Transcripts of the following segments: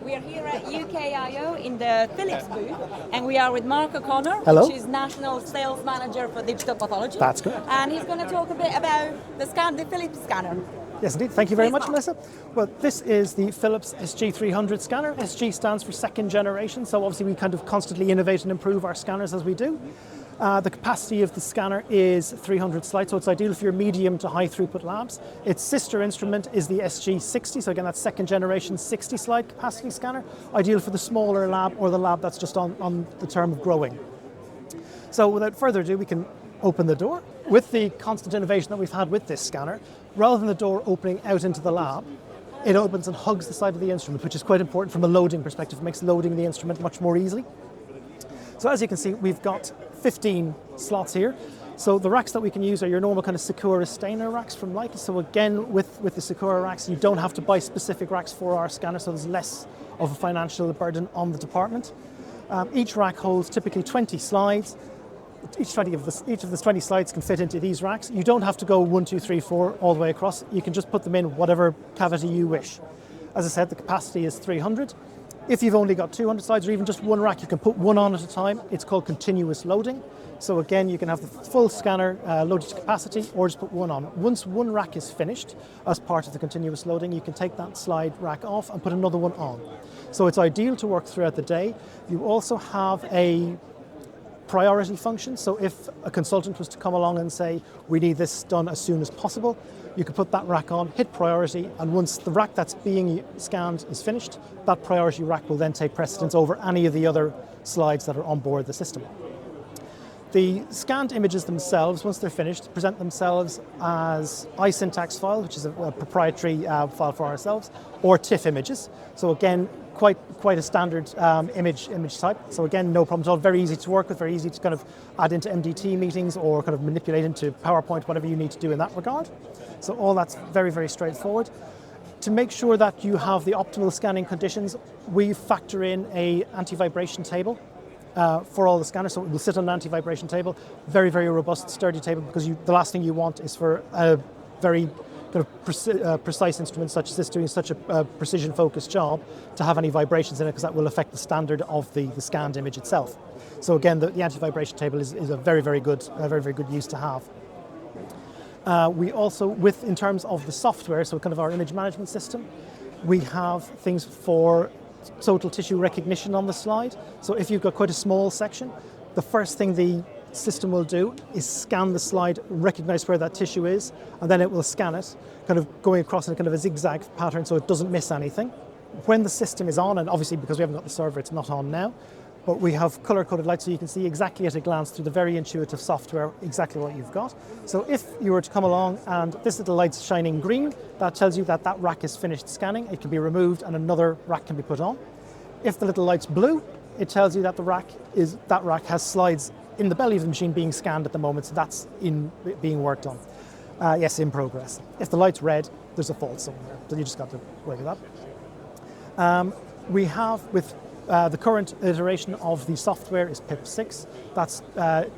We are here at UKIO in the Philips booth, and we are with Mark O'Connor, Hello. which is National Sales Manager for Digital Pathology. That's correct. And he's going to talk a bit about the Philips scanner. Yes, indeed. Thank you very Please, much, Mark. Melissa. Well, this is the Philips SG300 scanner. SG stands for second generation, so obviously we kind of constantly innovate and improve our scanners as we do. The capacity of the scanner is 300 slides, so it's ideal for your medium to high throughput labs. Its sister instrument is the SG60, so again that's second generation 60 slide capacity scanner, ideal for the smaller lab or the lab that's just on the term of growing. So without further ado, we can open the door. With the constant innovation that we've had with this scanner, rather than the door opening out into the lab, it opens and hugs the side of the instrument, which is quite important from a loading perspective. It makes loading the instrument much more easily. So as you can see, we've got 15 slots here. So the racks that we can use are your normal kind of Sakura stainer racks from Leica. So again, with the Sakura racks, you don't have to buy specific racks for our scanner, so there's less of a financial burden on the department. Each rack holds typically 20 slides. Each of the 20 slides can fit into these racks. You don't have to go 1, 2, 3, 4 all the way across. You can just put them in whatever cavity you wish. As I said, the capacity is 300. If you've only got 200 slides or even just one rack, you can put one on at a time. It's called continuous loading. So again, you can have the full scanner loaded to capacity or just put one on. Once one rack is finished as part of the continuous loading, you can take that slide rack off and put another one on. So it's ideal to work throughout the day. You also have a priority function. So if a consultant was to come along and say, we need this done as soon as possible, you can put that rack on, hit priority, and once the rack that's being scanned is finished, that priority rack will then take precedence over any of the other slides that are on board the system. The scanned images themselves, once they're finished, present themselves as iSyntax file, which is a proprietary file for ourselves, or TIFF images. So again, quite a standard image type. So again, no problem at all. Very easy to work with, very easy to kind of add into MDT meetings or kind of manipulate into PowerPoint, whatever you need to do in that regard. So all that's very, very straightforward. To make sure that you have the optimal scanning conditions, we factor in a anti-vibration table for all the scanners. So it will sit on an anti-vibration table, very, very robust, sturdy table, because the last thing you want is for a very kind of precise instrument such as this doing such a precision-focused job to have any vibrations in it, because that will affect the standard of the scanned image itself. So again, the anti-vibration table is a very, very good use to have. We also, in terms of the software, so kind of our image management system, we have things for total tissue recognition on the slide. So if you've got quite a small section, the first thing the system will do is scan the slide, recognize where that tissue is, and then it will scan it, kind of going across in a kind of a zigzag pattern so it doesn't miss anything. When the system is on, and obviously because we haven't got the server, it's not on now, but we have color-coded lights so you can see exactly at a glance through the very intuitive software exactly what you've got. So if you were to come along and this little light's shining green, that tells you that rack is finished scanning. It can be removed and another rack can be put on. If the little light's blue, it tells you that that rack has slides in the belly of the machine being scanned at the moment, so that's being worked on. Yes, in progress. If the light's red, there's a fault somewhere, so you just got to work with that. We have, with the current iteration of the software is PIP6. That's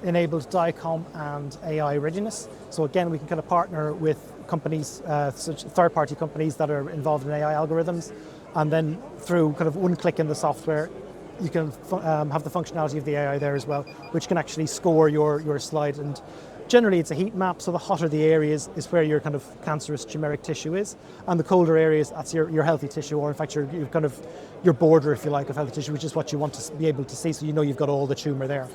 enabled DICOM and AI readiness. So again, we can kind of partner with companies, such third-party companies that are involved in AI algorithms, and then through kind of one click in the software, you can have the functionality of the AI there as well, which can actually score your slide. And generally it's a heat map, so the hotter the areas is where your kind of cancerous tumeric tissue is, and the colder areas, that's your healthy tissue, or in fact your kind of your border, if you like, of healthy tissue, which is what you want to be able to see, so you know you've got all the tumour there.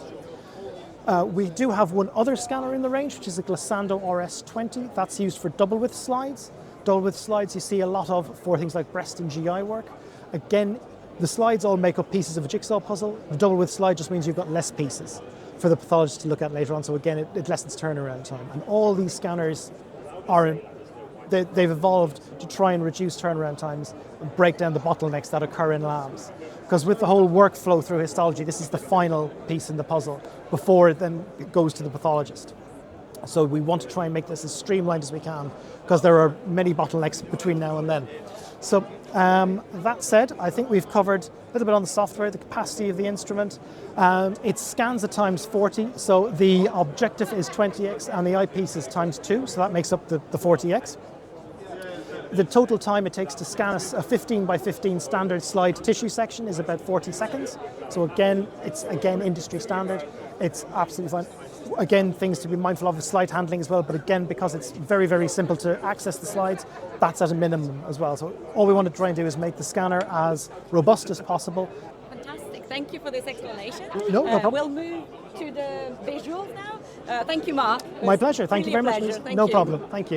We do have one other scanner in the range, which is a Glissando RS20. That's used for double width slides. Double width slides you see a lot of for things like breast and GI work. Again, the slides all make up pieces of a jigsaw puzzle. The double width slide just means you've got less pieces for the pathologist to look at later on. So again, it lessens turnaround time. And all these scanners they've evolved to try and reduce turnaround times and break down the bottlenecks that occur in labs. Because with the whole workflow through histology, this is the final piece in the puzzle before it then goes to the pathologist. So we want to try and make this as streamlined as we can, because there are many bottlenecks between now and then. So that said, I think we've covered a little bit on the software, the capacity of the instrument. It scans at times 40, so the objective is 20x and the eyepiece is times 2, so that makes up the 40x. The total time it takes to scan a 15 by 15 standard slide tissue section is about 40 seconds. So again, it's industry standard. It's absolutely fine. Again, things to be mindful of is slide handling as well, but again, because it's very, very simple to access the slides, that's at a minimum as well. So all we want to try and do is make the scanner as robust as possible. Fantastic. Thank you for this explanation. No problem. We'll move to the visuals now. Thank you, Mark. My pleasure. Thank you very much. Thank No you. problem. Thank you.